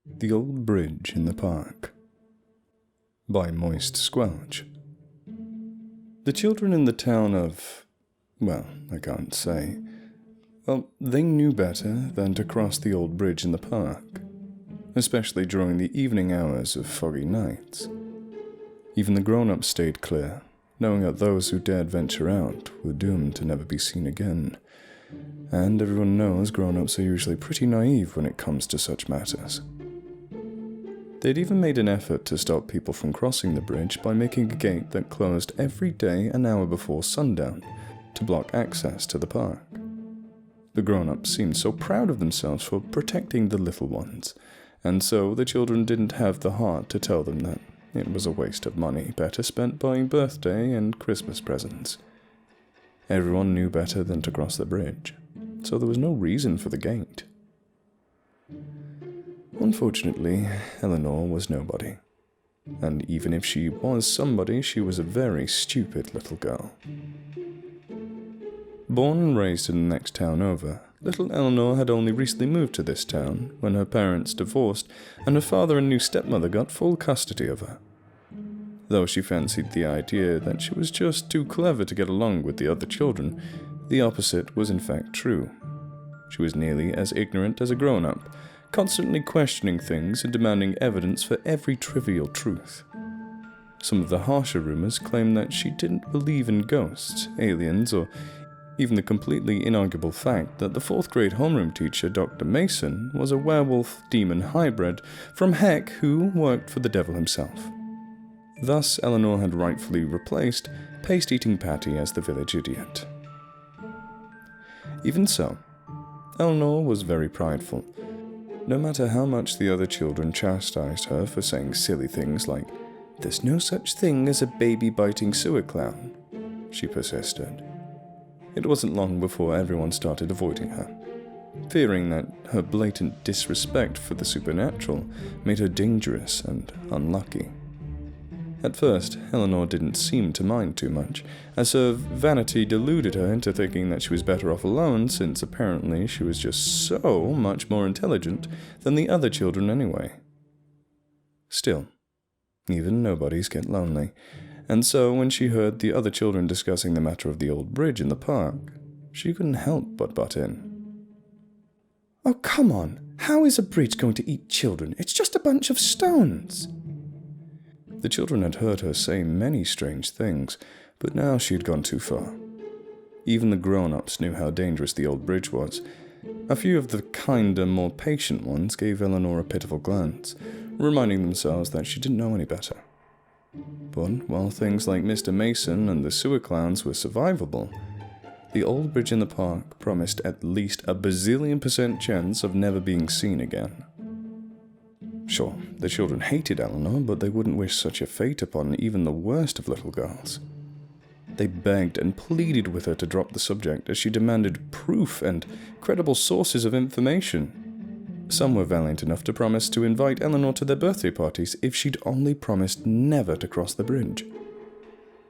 The Old Bridge in the Park by MoistSquelch. The children in the town of, well, I can't say. Well, they knew better than to cross the old bridge in the park, especially during the evening hours of foggy nights. Even the grown-ups stayed clear, knowing that those who dared venture out were doomed to never be seen again. And everyone knows grown-ups are usually pretty naive when it comes to such matters. They'd even made an effort to stop people from crossing the bridge by making a gate that closed every day an hour before sundown to block access to the park. The grown-ups seemed so proud of themselves for protecting the little ones, and so the children didn't have the heart to tell them that it was a waste of money better spent buying birthday and Christmas presents. Everyone knew better than to cross the bridge, so there was no reason for the gate. Unfortunately, Eleanor was nobody, and even if she was somebody, she was a very stupid little girl. Born and raised in the next town over, little Eleanor had only recently moved to this town when her parents divorced and her father and new stepmother got full custody of her. Though she fancied the idea that she was just too clever to get along with the other children, the opposite was in fact true. She was nearly as ignorant as a grown-up, constantly questioning things and demanding evidence for every trivial truth. Some of the harsher rumors claimed that she didn't believe in ghosts, aliens, or even the completely inarguable fact that the 4th grade homeroom teacher, Dr. Mason, was a werewolf-demon hybrid from heck who worked for the devil himself. Thus, Eleanor had rightfully replaced paste-eating Patty as the village idiot. Even so, Eleanor was very prideful. No matter how much the other children chastised her for saying silly things like, "There's no such thing as a baby-biting sewer clown," she persisted. It wasn't long before everyone started avoiding her, fearing that her blatant disrespect for the supernatural made her dangerous and unlucky. At first, Eleanor didn't seem to mind too much, as her vanity deluded her into thinking that she was better off alone, since apparently she was just so much more intelligent than the other children anyway. Still, even nobodies get lonely, and so when she heard the other children discussing the matter of the old bridge in the park, she couldn't help but butt in. "Oh, come on! How is a bridge going to eat children? It's just a bunch of stones!" The children had heard her say many strange things, but now she had gone too far. Even the grown-ups knew how dangerous the old bridge was. A few of the kinder, more patient ones gave Eleanor a pitiful glance, reminding themselves that she didn't know any better. But while things like Mr. Mason and the sewer clowns were survivable, the old bridge in the park promised at least a bazillion% chance of never being seen again. Sure, the children hated Eleanor, but they wouldn't wish such a fate upon even the worst of little girls. They begged and pleaded with her to drop the subject as she demanded proof and credible sources of information. Some were valiant enough to promise to invite Eleanor to their birthday parties if she'd only promised never to cross the bridge.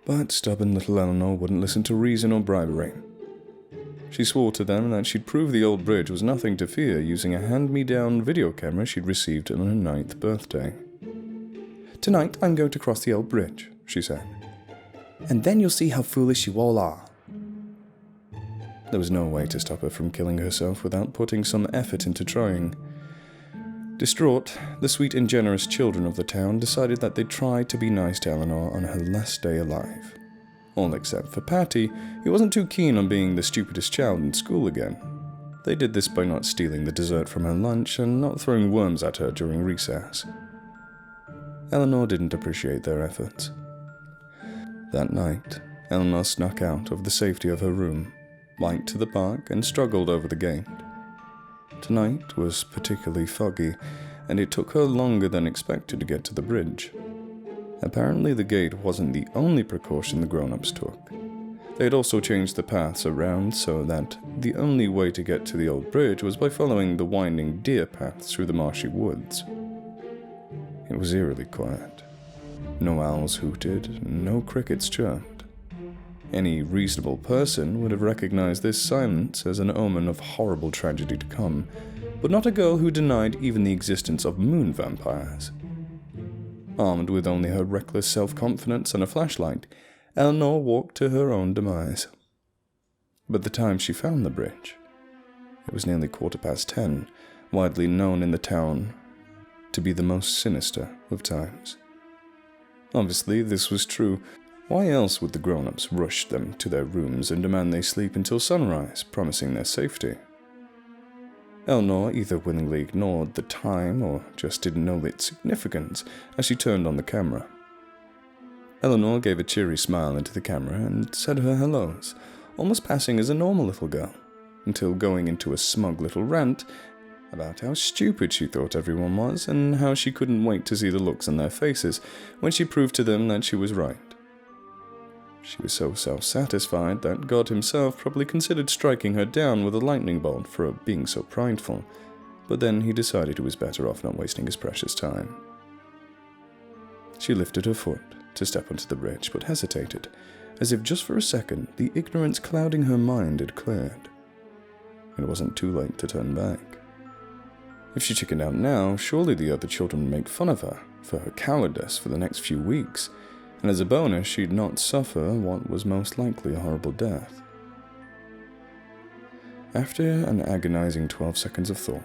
But stubborn little Eleanor wouldn't listen to reason or bribery. She swore to them that she'd prove the old bridge was nothing to fear using a hand-me-down video camera she'd received on her 9th birthday. "Tonight I'm going to cross the old bridge," she said. "And then you'll see how foolish you all are." There was no way to stop her from killing herself without putting some effort into trying. Distraught, the sweet and generous children of the town decided that they'd try to be nice to Eleanor on her last day alive. All except for Patty, who wasn't too keen on being the stupidest child in school again. They did this by not stealing the dessert from her lunch and not throwing worms at her during recess. Eleanor didn't appreciate their efforts. That night, Eleanor snuck out of the safety of her room, went to the park, and struggled over the gate. Tonight was particularly foggy, and it took her longer than expected to get to the bridge. Apparently the gate wasn't the only precaution the grown-ups took. They had also changed the paths around so that the only way to get to the old bridge was by following the winding deer paths through the marshy woods. It was eerily quiet. No owls hooted, no crickets chirped. Any reasonable person would have recognized this silence as an omen of horrible tragedy to come, but not a girl who denied even the existence of moon vampires. Armed with only her reckless self-confidence and a flashlight, Eleanor walked to her own demise. By the time she found the bridge, it was nearly 10:15, widely known in the town to be the most sinister of times. Obviously, this was true. Why else would the grown-ups rush them to their rooms and demand they sleep until sunrise, promising their safety? Eleanor either willingly ignored the time or just didn't know its significance as she turned on the camera. Eleanor gave a cheery smile into the camera and said her hellos, almost passing as a normal little girl, until going into a smug little rant about how stupid she thought everyone was and how she couldn't wait to see the looks on their faces when she proved to them that she was right. She was so self-satisfied that God himself probably considered striking her down with a lightning bolt for being so prideful, but then he decided he was better off not wasting his precious time. She lifted her foot to step onto the bridge, but hesitated, as if just for a second the ignorance clouding her mind had cleared. It wasn't too late to turn back. If she chickened out now, surely the other children would make fun of her for her cowardice for the next few weeks, and as a bonus, she'd not suffer what was most likely a horrible death. After an agonizing 12 seconds of thought,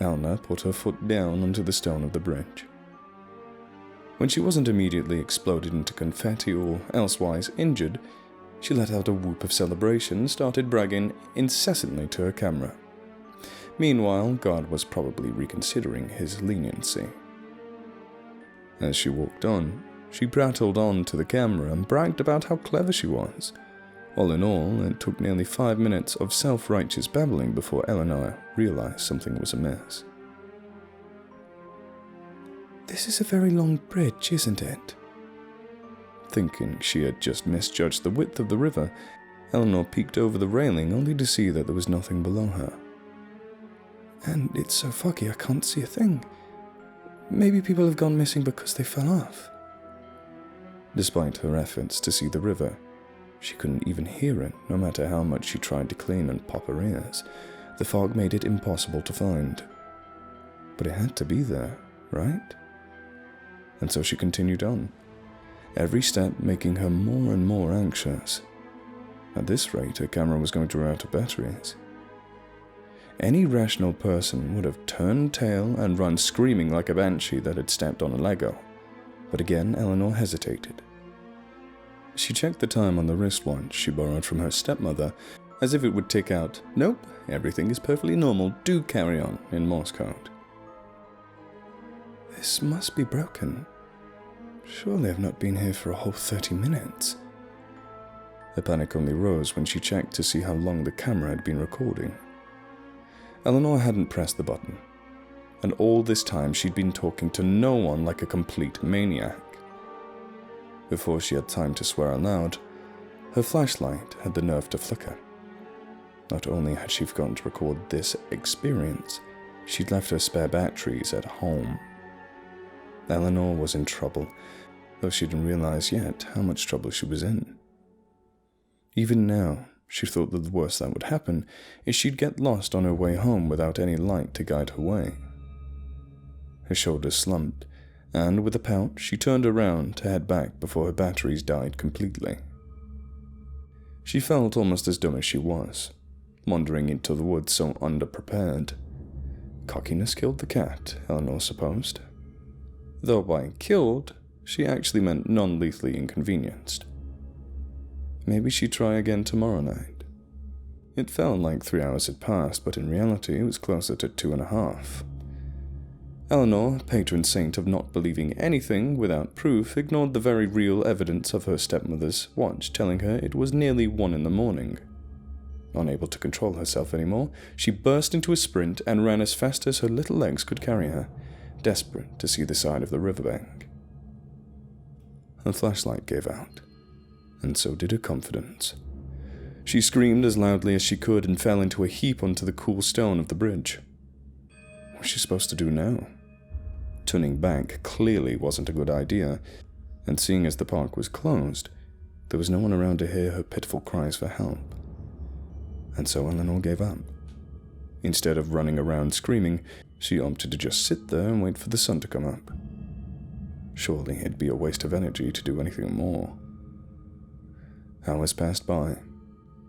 Eleanor put her foot down onto the stone of the bridge. When she wasn't immediately exploded into confetti or elsewise injured, she let out a whoop of celebration and started bragging incessantly to her camera. Meanwhile, God was probably reconsidering his leniency. As she walked on, she prattled on to the camera and bragged about how clever she was. All in all, it took nearly 5 minutes of self-righteous babbling before Eleanor realized something was amiss. "This is a very long bridge, isn't it?" Thinking she had just misjudged the width of the river, Eleanor peeked over the railing only to see that there was nothing below her. "And it's so foggy I can't see a thing. Maybe people have gone missing because they fell off." Despite her efforts to see the river, she couldn't even hear it, no matter how much she tried to clean and pop her ears. The fog made it impossible to find. But it had to be there, right? And so she continued on, every step making her more and more anxious. At this rate, her camera was going to run out of batteries. Any rational person would have turned tail and run screaming like a banshee that had stepped on a Lego. But again, Eleanor hesitated. She checked the time on the wristwatch she borrowed from her stepmother, as if it would tick out, "Nope, everything is perfectly normal, do carry on," in Morse code. This must be broken. Surely I've not been here for a whole 30 minutes. The panic only rose when she checked to see how long the camera had been recording. Eleanor hadn't pressed the button, and all this time she'd been talking to no one like a complete maniac. Before she had time to swear aloud, her flashlight had the nerve to flicker. Not only had she forgotten to record this experience, she'd left her spare batteries at home. Eleanor was in trouble, though she didn't realize yet how much trouble she was in. Even now, she thought that the worst that would happen is she'd get lost on her way home without any light to guide her way. Her shoulders slumped, and with a pout, she turned around to head back before her batteries died completely. She felt almost as dumb as she was, wandering into the woods so underprepared. Cockiness killed the cat, Eleanor supposed. Though by killed, she actually meant non-lethally inconvenienced. Maybe she'd try again tomorrow night. It felt like 3 hours had passed, but in reality it was closer to 2.5. Eleanor, patron saint of not believing anything without proof, ignored the very real evidence of her stepmother's watch telling her it was nearly 1 a.m. Unable to control herself anymore, she burst into a sprint and ran as fast as her little legs could carry her, desperate to see the side of the riverbank. Her flashlight gave out, and so did her confidence. She screamed as loudly as she could and fell into a heap onto the cool stone of the bridge. What was she supposed to do now? Turning back clearly wasn't a good idea, and seeing as the park was closed, there was no one around to hear her pitiful cries for help. And so Eleanor gave up. Instead of running around screaming, she opted to just sit there and wait for the sun to come up. Surely it'd be a waste of energy to do anything more. Hours passed by,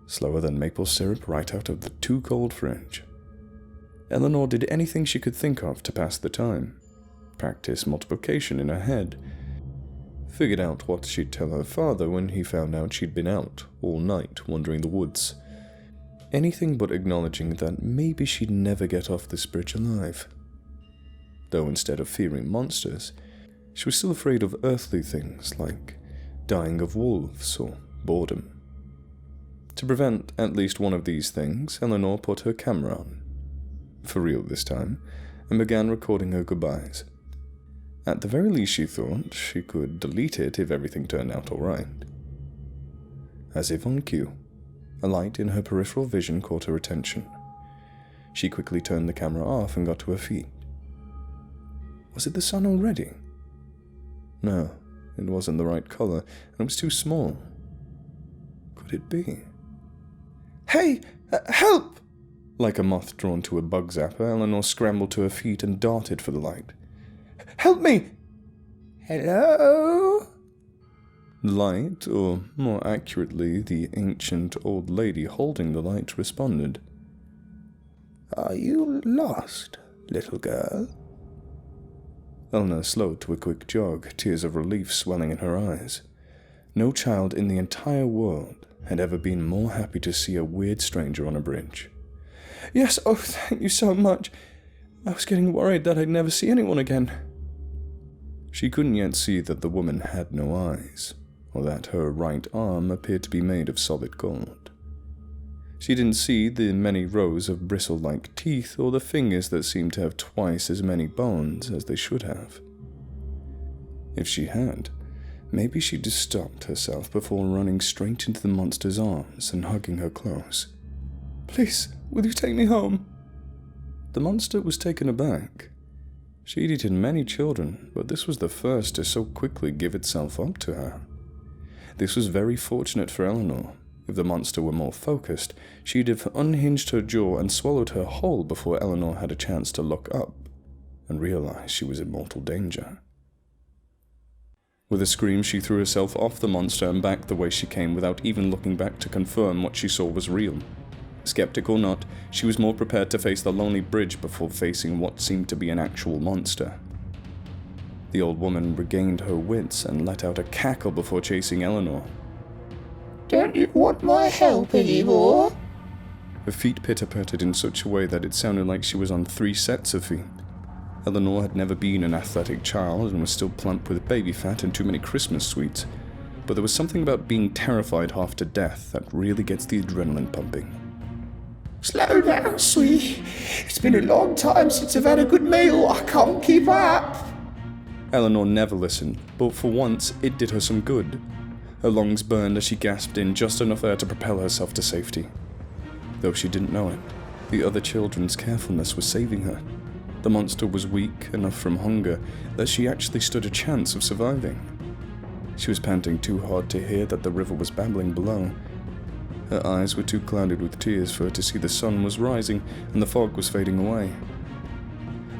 slower than maple syrup right out of the too-cold fridge. Eleanor did anything she could think of to pass the time. Practiced multiplication in her head. Figured out what she'd tell her father when he found out she'd been out all night wandering the woods. Anything but acknowledging that maybe she'd never get off this bridge alive. Though instead of fearing monsters, she was still afraid of earthly things like dying of wolves or boredom. To prevent at least one of these things, Eleanor put her camera on, for real this time, and began recording her goodbyes. At the very least, she thought she could delete it if everything turned out alright. As if on cue, a light in her peripheral vision caught her attention. She quickly turned the camera off and got to her feet. Was it the sun already? No, it wasn't the right color, and it was too small. Could it be? Hey! Help! Like a moth drawn to a bug zapper, Eleanor scrambled to her feet and darted for the light. Help me! Hello? The light, or more accurately, the ancient old lady holding the light, responded. Are you lost, little girl? Eleanor slowed to a quick jog, tears of relief swelling in her eyes. No child in the entire world had ever been more happy to see a weird stranger on a bridge. Yes, oh, thank you so much. I was getting worried that I'd never see anyone again. She couldn't yet see that the woman had no eyes, or that her right arm appeared to be made of solid gold. She didn't see the many rows of bristle-like teeth or the fingers that seemed to have twice as many bones as they should have. If she had, maybe she'd just stopped herself before running straight into the monster's arms and hugging her close. Please, will you take me home? The monster was taken aback. She'd eaten many children, but this was the first to so quickly give itself up to her. This was very fortunate for Eleanor. If the monster were more focused, she'd have unhinged her jaw and swallowed her whole before Eleanor had a chance to look up and realize she was in mortal danger. With a scream, she threw herself off the monster and back the way she came without even looking back to confirm what she saw was real. Skeptic or not, she was more prepared to face the lonely bridge before facing what seemed to be an actual monster. The old woman regained her wits and let out a cackle before chasing Eleanor. Don't you want my help anymore? Her feet pitter-pattered in such a way that it sounded like she was on 3 sets of feet. Eleanor had never been an athletic child and was still plump with baby fat and too many Christmas sweets, but there was something about being terrified half to death that really gets the adrenaline pumping. Slow down, sweet. It's been a long time since I've had a good meal. I can't keep up. Eleanor never listened, but for once it did her some good. Her lungs burned as she gasped in just enough air to propel herself to safety. Though she didn't know it, the other children's carefulness was saving her. The monster was weak enough from hunger that she actually stood a chance of surviving. She was panting too hard to hear that the river was babbling below. Her eyes were too clouded with tears for her to see the sun was rising and the fog was fading away.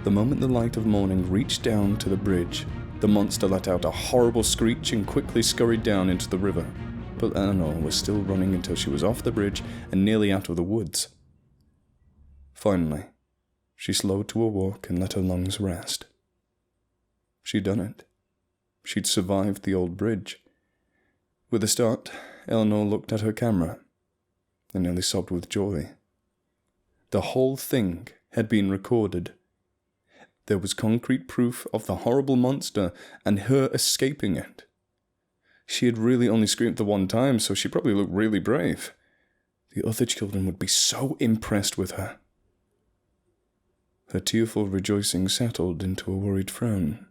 The moment the light of morning reached down to the bridge, the monster let out a horrible screech and quickly scurried down into the river. But Eleanor was still running until she was off the bridge and nearly out of the woods. Finally, she slowed to a walk and let her lungs rest. She'd done it. She'd survived the old bridge. With a start, Eleanor looked at her camera and nearly sobbed with joy. The whole thing had been recorded. There was concrete proof of the horrible monster and her escaping it. She had really only screamed the one time, so she probably looked really brave. The other children would be so impressed with her. Her tearful rejoicing settled into a worried frown.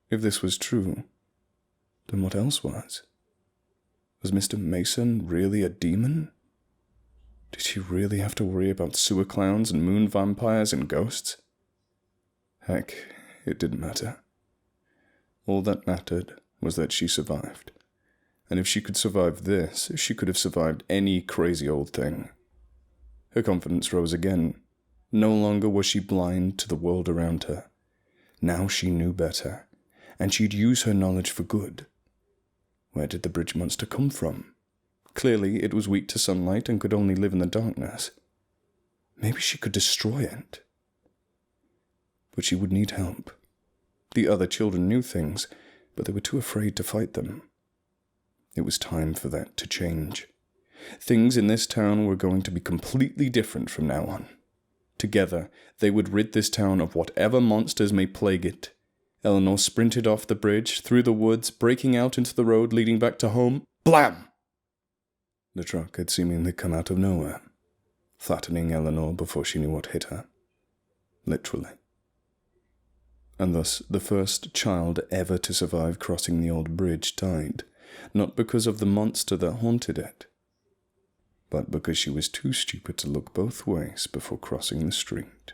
If this was true, then what else was? Was Mr. Mason really a demon? Did she really have to worry about sewer clowns and moon vampires and ghosts? Heck, it didn't matter. All that mattered was that she survived. And if she could survive this, she could have survived any crazy old thing. Her confidence rose again. No longer was she blind to the world around her. Now she knew better, and she'd use her knowledge for good. Where did the bridge monster come from? Clearly, it was weak to sunlight and could only live in the darkness. Maybe she could destroy it. But she would need help. The other children knew things, but they were too afraid to fight them. It was time for that to change. Things in this town were going to be completely different from now on. Together, they would rid this town of whatever monsters may plague it. Eleanor sprinted off the bridge, through the woods, breaking out into the road leading back to home. Blam! The truck had seemingly come out of nowhere, flattening Eleanor before she knew what hit her. Literally. And thus, the first child ever to survive crossing the old bridge died, not because of the monster that haunted it, but because she was too stupid to look both ways before crossing the street.